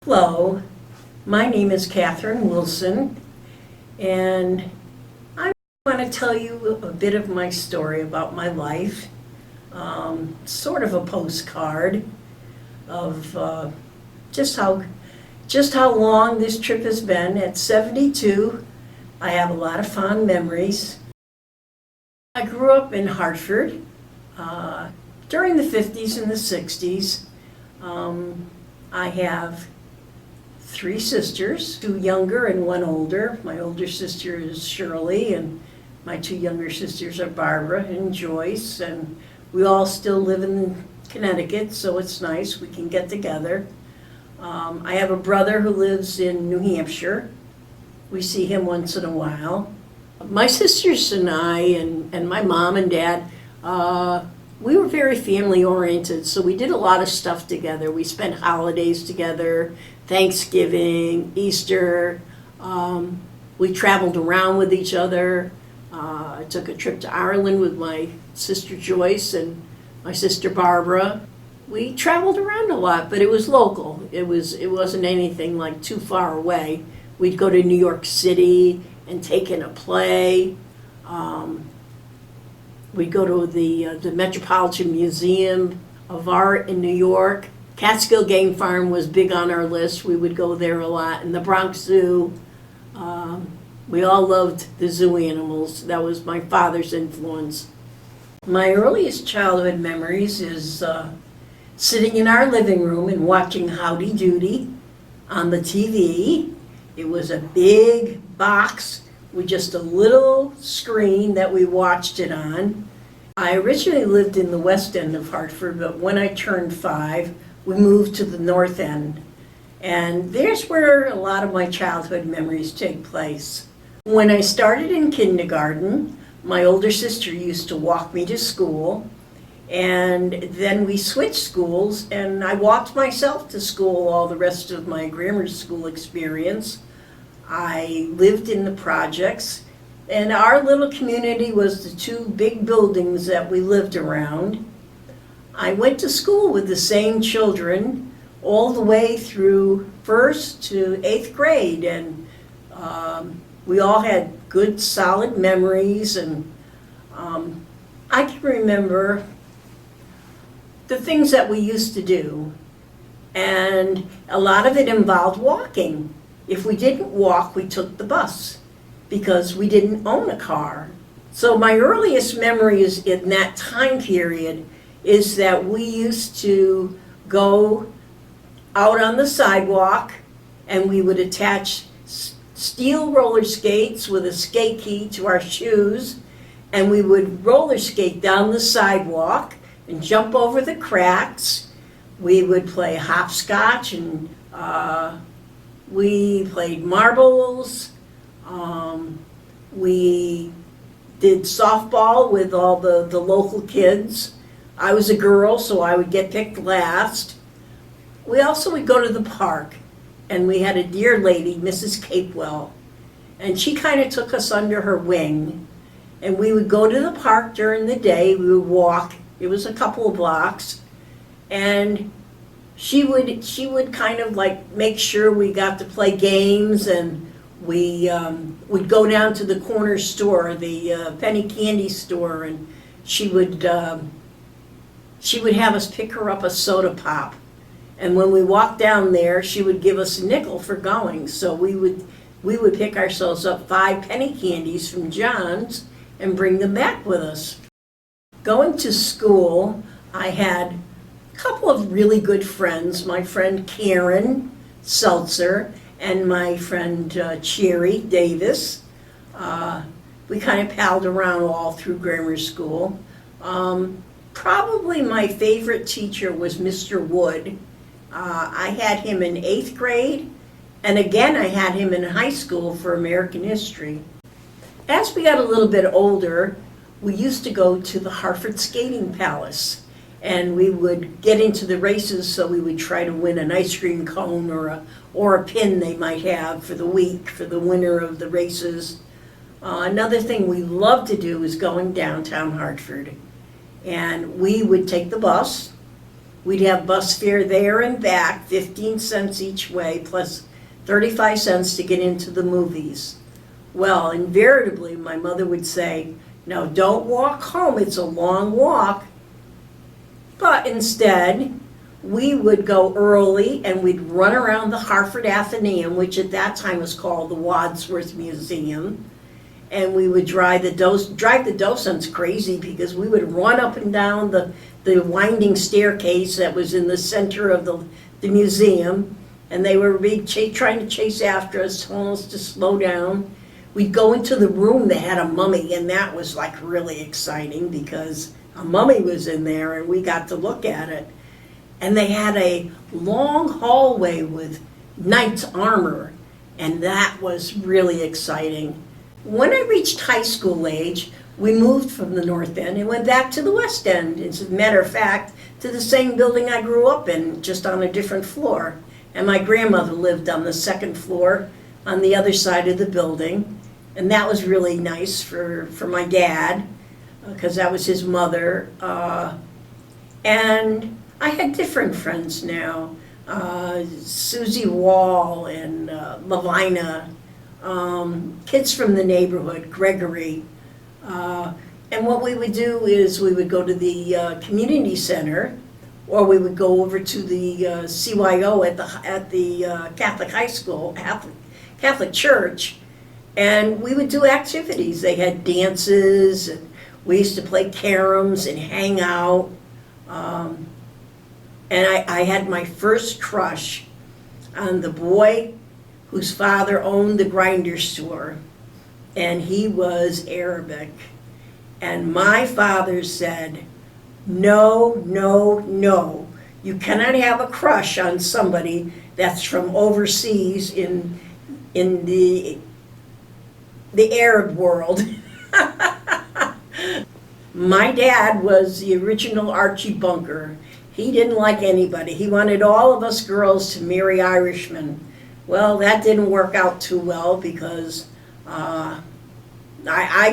Hello, my name is Catherine Wilson, and I want to tell you a bit of my story about my life, sort of a postcard of just how long this trip has been. At 72, I have a lot of fond memories. I grew up in Hartford during the 50s and the 60s. I have 3 sisters, 2 younger and 1 older. My older sister is Shirley, and my 2 younger sisters are Barbara and Joyce, and we all still live in Connecticut, so it's nice we can get together. I have a brother who lives in New Hampshire. We see him once in a while. My sisters and I and my mom and dad, we were very family oriented, so we did a lot of stuff together. We spent holidays together, Thanksgiving, Easter. We traveled around with each other. I took a trip to Ireland with my sister Joyce and my sister Barbara. We traveled around a lot, but it was local. It wasn't anything like too far away. We'd go to New York City and take in a play. We'd go to the Metropolitan Museum of Art in New York. Catskill Game Farm was big on our list. We would go there a lot. And the Bronx Zoo. We all loved the zoo animals. That was my father's influence. My earliest childhood memories is sitting in our living room and watching Howdy Doody on the TV. It was a big box with just a little screen that we watched it on. I originally lived in the west end of Hartford, but when I turned 5, we moved to the north end. And there's where a lot of my childhood memories take place. When I started in kindergarten, my older sister used to walk me to school, and then we switched schools, and I walked myself to school all the rest of my grammar school experience. I lived in the projects, and our little community was the 2 big buildings that we lived around. I went to school with the same children all the way through 1st to 8th grade, and we all had good, solid memories, and I can remember the things that we used to do, and a lot of it involved walking. If we didn't walk, we took the bus because we didn't own a car. So my earliest memories in that time period is that we used to go out on the sidewalk and we would attach steel roller skates with a skate key to our shoes, and we would roller skate down the sidewalk and jump over the cracks. We would play hopscotch, and we played marbles. We did softball with all the local kids. I was a girl, so I would get picked last. We also would go to the park, and we had a dear lady, Mrs. Capewell, and she kind of took us under her wing. And we would go to the park during the day. We would walk. It was a couple of blocks, and she would kind of like make sure we got to play games, and we would go down to the corner store, the penny candy store, and she would have us pick her up a soda pop. And when we walked down there, she would give us a nickel for going. So we would pick ourselves up 5 penny candies from John's and bring them back with us. Going to school, I had a couple of really good friends. My friend Karen Seltzer and my friend Cherry Davis. We kind of palled around all through grammar school. Probably my favorite teacher was Mr. Wood. I had him in 8th grade, and again I had him in high school for American history. As we got a little bit older, we used to go to the Hartford Skating Palace, and we would get into the races, so we would try to win an ice cream cone or a pin they might have for the week, for the winner of the races. Another thing we loved to do was going downtown Hartford, and we would take the bus. We'd have bus fare there and back, 15 cents each way, plus 35 cents to get into the movies. Well, invariably, my mother would say, no, don't walk home, it's a long walk. But instead, we would go early and we'd run around the Hartford Athenaeum, which at that time was called the Wadsworth Museum. And we would drive the docents crazy because we would run up and down the winding staircase that was in the center of the museum. And they were trying to chase after us, telling us to slow down. We'd go into the room that had a mummy, and that was like really exciting because a mummy was in there and we got to look at it. And they had a long hallway with knight's armor, and that was really exciting. When I reached high school age, we moved from the North End and went back to the West End. As a matter of fact, to the same building I grew up in, just on a different floor. And my grandmother lived on the second floor on the other side of the building. And that was really nice for my dad, because that was his mother. And I had different friends now. Susie Wall and Lavina, kids from the neighborhood, Gregory. And what we would do is we would go to the community center, or we would go over to the CYO at the Catholic high school, Catholic church, and we would do activities. They had dances, and we used to play caroms and hang out. And I had my first crush on the boy whose father owned the grinder store, and he was Arabic. And my father said, no, no, no. You cannot have a crush on somebody that's from overseas in the Arab world. My dad was the original Archie Bunker. He didn't like anybody. He wanted all of us girls to marry Irishmen. Well, that didn't work out too well because I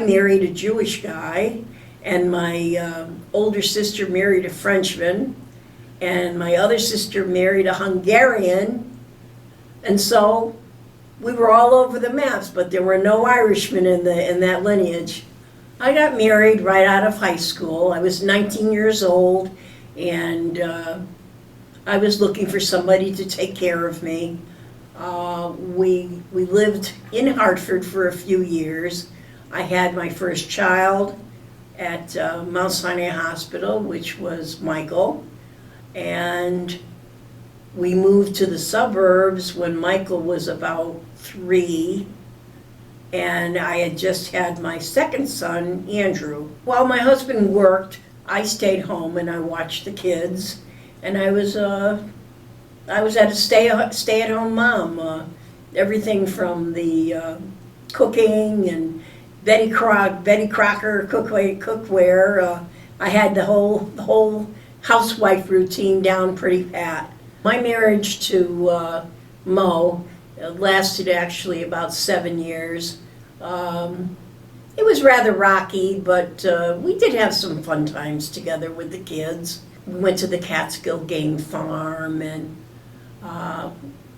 married a Jewish guy, and my older sister married a Frenchman, and my other sister married a Hungarian, and so we were all over the maps, but there were no Irishmen in that lineage. I got married right out of high school. I was 19 years old, and I was looking for somebody to take care of me. We lived in Hartford for a few years. I had my first child at Mount Sinai Hospital, which was Michael, and we moved to the suburbs when Michael was about 3, and I had just had my second son, Andrew. While my husband worked, I stayed home and I watched the kids, and I was at a stay-at-home mom. Everything from the cooking and Betty Crocker cookware. I had the whole housewife routine down pretty pat. My marriage to Mo lasted actually about 7 years. It was rather rocky, but we did have some fun times together with the kids. We went to the Catskill Game Farm, and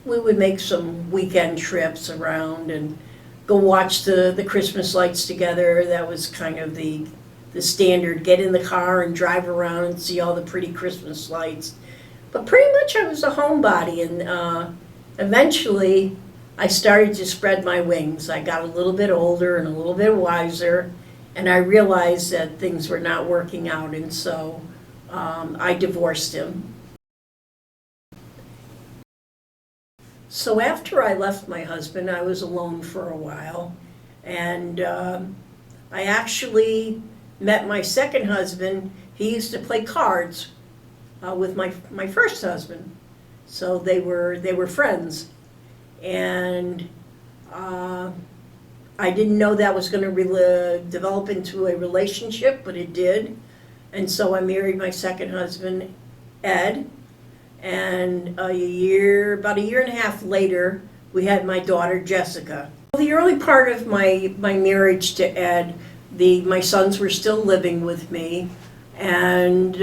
we would make some weekend trips around and go watch the Christmas lights together. That was kind of the standard, get in the car and drive around and see all the pretty Christmas lights. But pretty much I was a homebody, and eventually I started to spread my wings. I got a little bit older and a little bit wiser, and I realized that things were not working out, and so I divorced him. So after I left my husband, I was alone for a while, and I actually met my second husband. He used to play cards with my first husband, so they were friends, and I didn't know that was going to develop into a relationship, but it did, and so I married my second husband, Ed. And about a year and a half later, we had my daughter, Jessica. The early part of my marriage to Ed, my sons were still living with me, and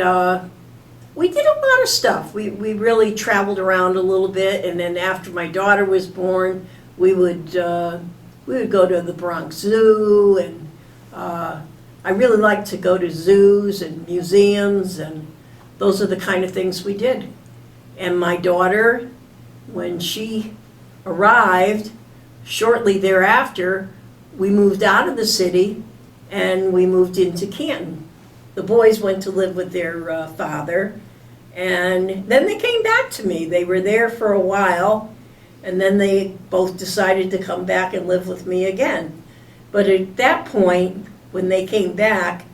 We did a lot of stuff. We really traveled around a little bit, and then after my daughter was born, we would go to the Bronx Zoo, and I really like to go to zoos and museums, and those are the kind of things we did. And my daughter, when she arrived, shortly thereafter, we moved out of the city and we moved into Canton. The boys went to live with their father, and then they came back to me. They were there for a while, and then they both decided to come back and live with me again. But at that point, when they came back,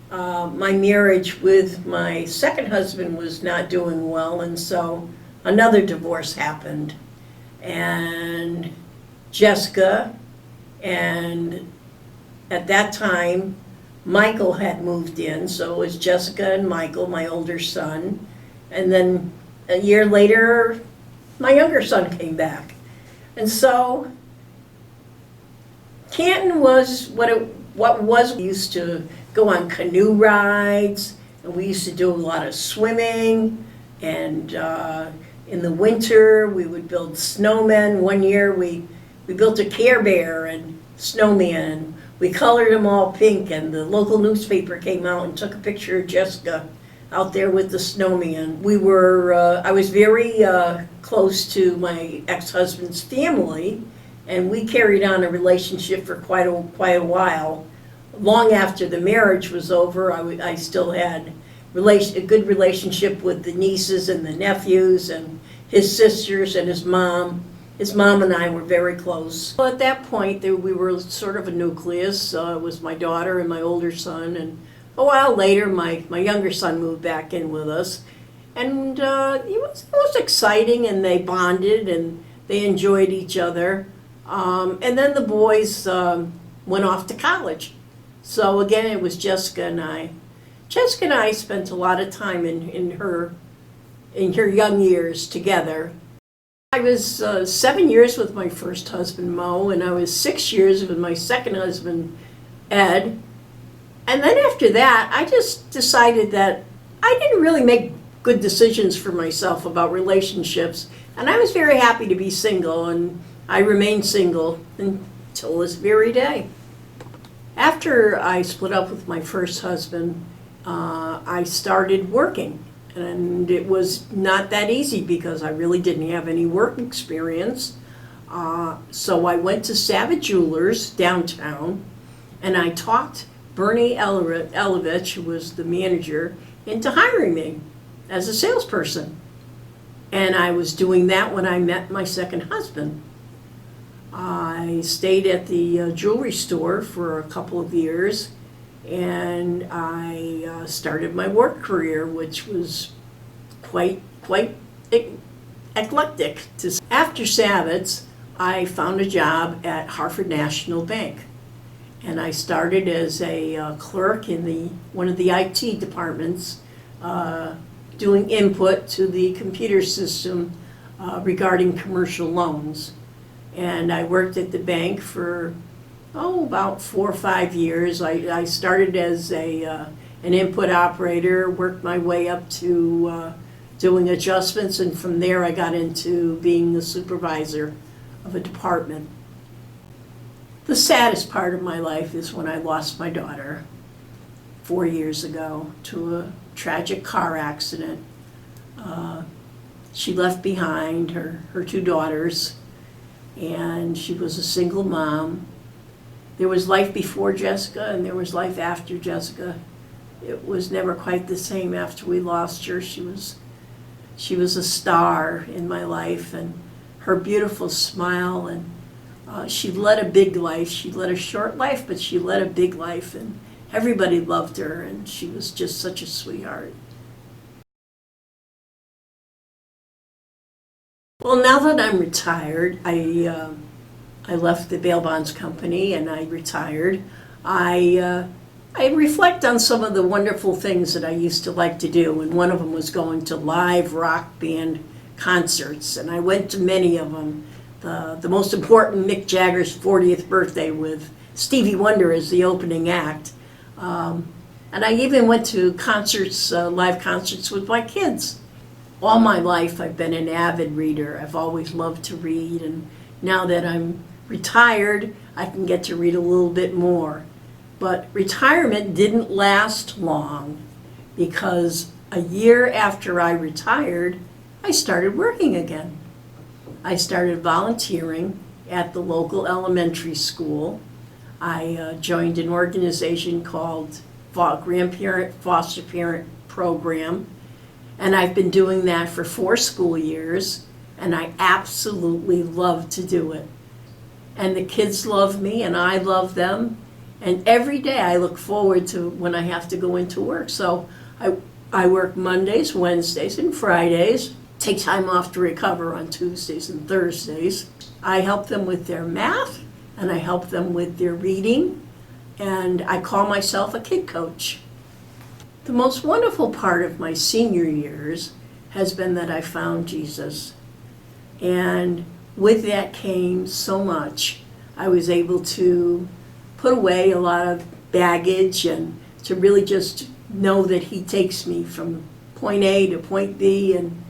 my marriage with my second husband was not doing well, and so another divorce happened. And Jessica, and at that time, Michael had moved in, so it was Jessica and Michael, my older son. And then a year later, my younger son came back. And so Canton was what was. We used to go on canoe rides, and we used to do a lot of swimming, and in the winter we would build snowmen. One year we built a Care Bear and snowman. We colored them all pink, and the local newspaper came out and took a picture of Jessica out there with the snowman. I was very close to my ex-husband's family, and we carried on a relationship for quite a while. Long after the marriage was over, I still had a good relationship with the nieces and the nephews and his sisters and his mom. His mom and I were very close. Well, at that point, we were sort of a nucleus. It was my daughter and my older son, and a while later, my younger son moved back in with us. And it was exciting, and they bonded, and they enjoyed each other. And then the boys went off to college. So again, it was Jessica and I. Jessica and I spent a lot of time in her young years together. I was 7 years with my first husband, Mo, and I was 6 years with my second husband, Ed. And then after that, I just decided that I didn't really make good decisions for myself about relationships, and I was very happy to be single, and I remained single until this very day. After I split up with my first husband, I started working. And it was not that easy because I really didn't have any work experience. So I went to Savage Jewelers downtown, and I talked Bernie Elovich, who was the manager, into hiring me as a salesperson. And I was doing that when I met my second husband. I stayed at the jewelry store for a couple of years, and I started my work career, which was quite eclectic. After Savitz, I found a job at Hartford National Bank, and I started as a clerk in one of the IT departments, doing input to the computer system regarding commercial loans. And I worked at the bank for about 4 or 5 years. I started as an input operator, worked my way up to doing adjustments, and from there I got into being the supervisor of a department. The saddest part of my life is when I lost my daughter 4 years ago to a tragic car accident. She left behind her 2 daughters, and she was a single mom. There was life before Jessica, and there was life after Jessica. It was never quite the same after we lost her. She was a star in my life, and her beautiful smile, and she led a big life. She led a short life, but she led a big life, and everybody loved her, and she was just such a sweetheart. Well, now that I'm retired, I left the bail bonds company and I retired. I reflect on some of the wonderful things that I used to like to do, and one of them was going to live rock band concerts, and I went to many of them. The most important, Mick Jagger's 40th birthday with Stevie Wonder as the opening act. And I even went to concerts, live concerts with my kids. All my life I've been an avid reader. I've always loved to read, and now that I'm retired, I can get to read a little bit more. But retirement didn't last long, because a year after I retired, I started working again. I started volunteering at the local elementary school. I joined an organization called Grandparent Foster Parent Program, and I've been doing that for 4 school years, and I absolutely love to do it. And the kids love me, and I love them, and every day I look forward to when I have to go into work. So I work Mondays, Wednesdays, and Fridays, take time off to recover on Tuesdays and Thursdays. I help them with their math, and I help them with their reading, and I call myself a kid coach. The most wonderful part of my senior years has been that I found Jesus. And with that came so much. I was able to put away a lot of baggage and to really just know that he takes me from point A to point B. And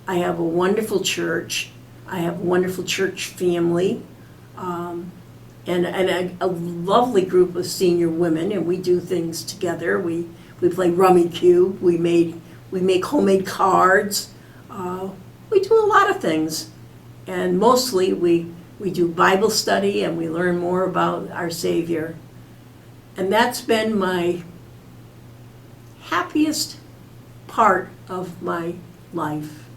I have a wonderful church. I have a wonderful church family. And a lovely group of senior women, and we do things together. We play Rummy Cube. We make homemade cards. We do a lot of things, and mostly we do Bible study, and we learn more about our Savior. And that's been my happiest part of my life.